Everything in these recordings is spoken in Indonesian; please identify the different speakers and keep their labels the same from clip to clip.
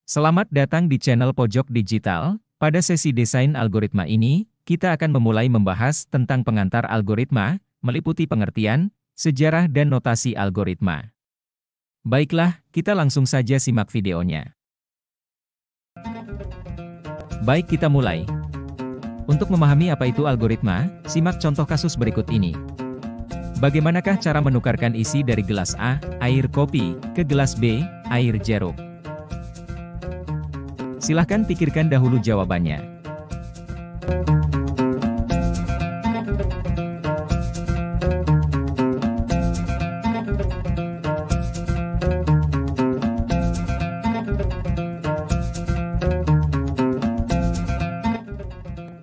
Speaker 1: Selamat datang di channel Pojok Digital. Pada sesi desain algoritma ini, kita akan memulai membahas tentang pengantar algoritma, meliputi pengertian, sejarah dan notasi algoritma. Baiklah, kita langsung saja simak videonya. Baik, kita mulai. Untuk memahami apa itu algoritma, simak contoh kasus berikut ini. Bagaimanakah cara menukarkan isi dari gelas A, air kopi, ke gelas B, air jeruk? Silahkan pikirkan dahulu jawabannya.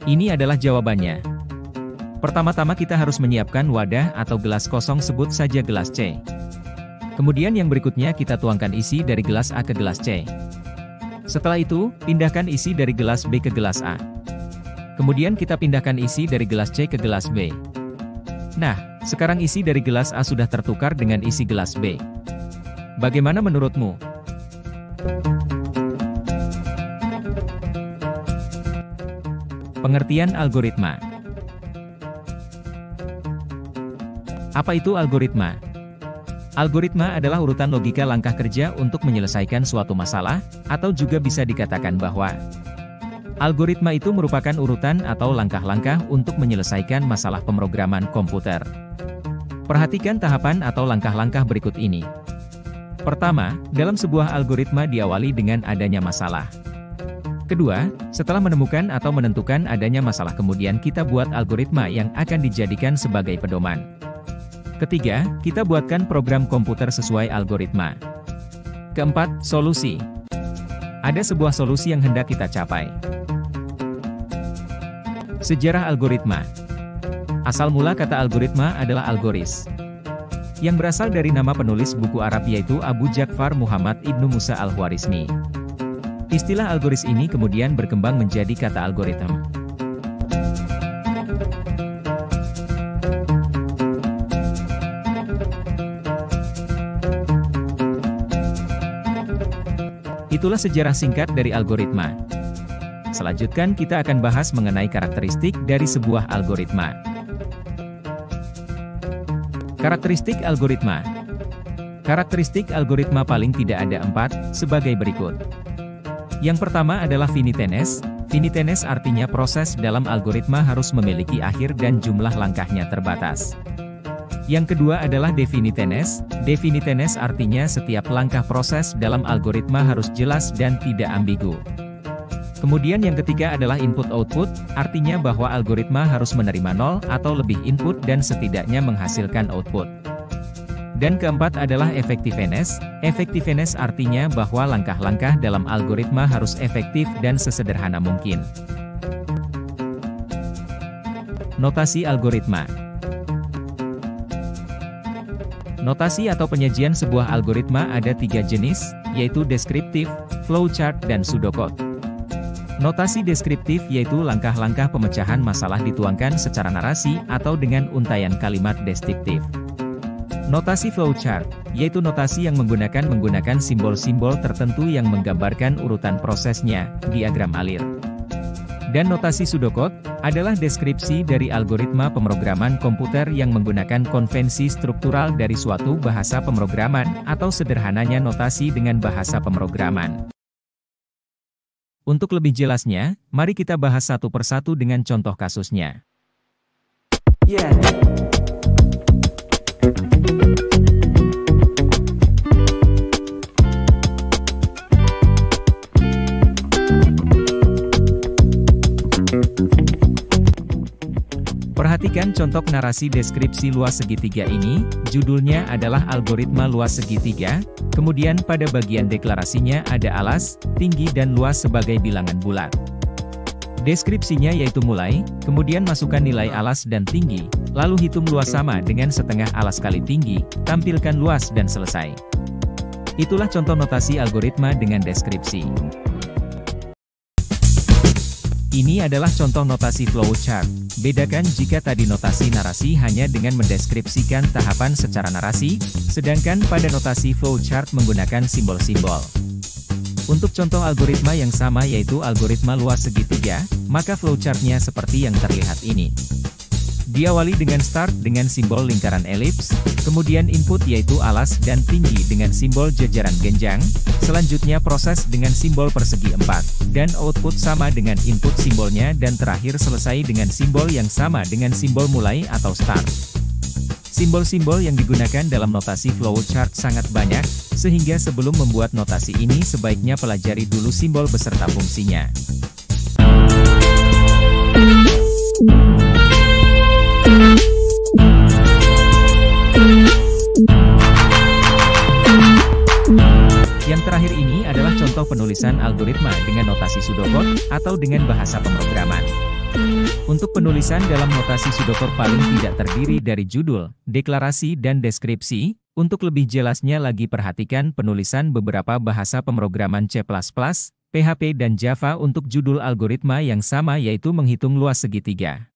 Speaker 1: Ini adalah jawabannya. Pertama-tama kita harus menyiapkan wadah atau gelas kosong, sebut saja gelas C. Kemudian yang berikutnya kita tuangkan isi dari gelas A ke gelas C. Setelah itu, pindahkan isi dari gelas B ke gelas A. Kemudian kita pindahkan isi dari gelas C ke gelas B. Nah, sekarang isi dari gelas A sudah tertukar dengan isi gelas B. Bagaimana menurutmu? Pengertian algoritma. Apa itu algoritma? Algoritma adalah urutan logika langkah kerja untuk menyelesaikan suatu masalah, atau juga bisa dikatakan bahwa algoritma itu merupakan urutan atau langkah-langkah untuk menyelesaikan masalah pemrograman komputer. Perhatikan tahapan atau langkah-langkah berikut ini. Pertama, dalam sebuah algoritma diawali dengan adanya masalah. Kedua, setelah menemukan atau menentukan adanya masalah, kemudian kita buat algoritma yang akan dijadikan sebagai pedoman. Ketiga, kita buatkan program komputer sesuai algoritma. Keempat, solusi. Ada sebuah solusi yang hendak kita capai. Sejarah algoritma. Asal mula kata algoritma adalah algoris, yang berasal dari nama penulis buku Arab yaitu Abu Ja'far Muhammad Ibnu Musa al-Khwarizmi. Istilah algoris ini kemudian berkembang menjadi kata algoritma. Itulah sejarah singkat dari algoritma. Selanjutnya kita akan bahas mengenai karakteristik dari sebuah algoritma. Karakteristik algoritma. Karakteristik algoritma paling tidak ada 4, sebagai berikut. Yang pertama adalah finiteness. Finiteness artinya proses dalam algoritma harus memiliki akhir dan jumlah langkahnya terbatas. Yang kedua adalah definiteness. Definiteness artinya setiap langkah proses dalam algoritma harus jelas dan tidak ambigu. Kemudian yang ketiga adalah input-output, artinya bahwa algoritma harus menerima 0 atau lebih input dan setidaknya menghasilkan output. Dan keempat adalah effectiveness. Effectiveness artinya bahwa langkah-langkah dalam algoritma harus efektif dan sesederhana mungkin. Notasi algoritma. Notasi atau penyajian sebuah algoritma ada 3 jenis, yaitu deskriptif, flowchart, dan pseudocode. Notasi deskriptif yaitu langkah-langkah pemecahan masalah dituangkan secara narasi atau dengan untaian kalimat deskriptif. Notasi flowchart, yaitu notasi yang menggunakan simbol-simbol tertentu yang menggambarkan urutan prosesnya, diagram alir. Dan notasi pseudocode adalah deskripsi dari algoritma pemrograman komputer yang menggunakan konvensi struktural dari suatu bahasa pemrograman, atau sederhananya notasi dengan bahasa pemrograman. Untuk lebih jelasnya, mari kita bahas satu persatu dengan contoh kasusnya. Perhatikan contoh narasi deskripsi luas segitiga ini, judulnya adalah algoritma luas segitiga, kemudian pada bagian deklarasinya ada alas, tinggi dan luas sebagai bilangan bulat. Deskripsinya yaitu mulai, kemudian masukkan nilai alas dan tinggi, lalu hitung luas sama dengan setengah alas kali tinggi, tampilkan luas dan selesai. Itulah contoh notasi algoritma dengan deskripsi. Ini adalah contoh notasi flowchart. Bedakan jika tadi notasi narasi hanya dengan mendeskripsikan tahapan secara narasi, sedangkan pada notasi flowchart menggunakan simbol-simbol. Untuk contoh algoritma yang sama yaitu algoritma luas segitiga, maka flowchartnya seperti yang terlihat ini. Diawali dengan start dengan simbol lingkaran elips, kemudian input yaitu alas dan tinggi dengan simbol jajaran genjang, selanjutnya proses dengan simbol persegi 4, dan output sama dengan input simbolnya dan terakhir selesai dengan simbol yang sama dengan simbol mulai atau start. Simbol-simbol yang digunakan dalam notasi flowchart sangat banyak, sehingga sebelum membuat notasi ini sebaiknya pelajari dulu simbol beserta fungsinya. Yang terakhir ini adalah contoh penulisan algoritma dengan notasi pseudocode atau dengan bahasa pemrograman. Untuk penulisan dalam notasi pseudocode paling tidak terdiri dari judul, deklarasi dan deskripsi. Untuk lebih jelasnya lagi perhatikan penulisan beberapa bahasa pemrograman C++, PHP dan Java untuk judul algoritma yang sama yaitu menghitung luas segitiga.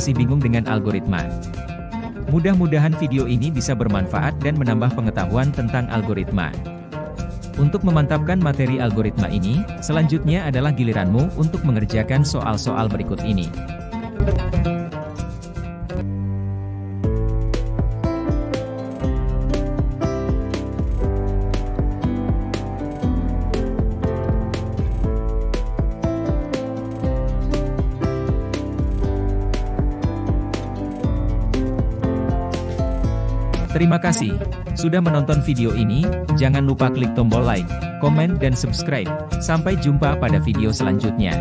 Speaker 1: Masih bingung dengan algoritma? Mudah-mudahan video ini bisa bermanfaat dan menambah pengetahuan tentang algoritma. Untuk memantapkan materi algoritma ini, selanjutnya adalah giliranmu untuk mengerjakan soal-soal berikut ini. Terima kasih sudah menonton video ini. Jangan lupa klik tombol like, komen dan subscribe. Sampai jumpa pada video selanjutnya.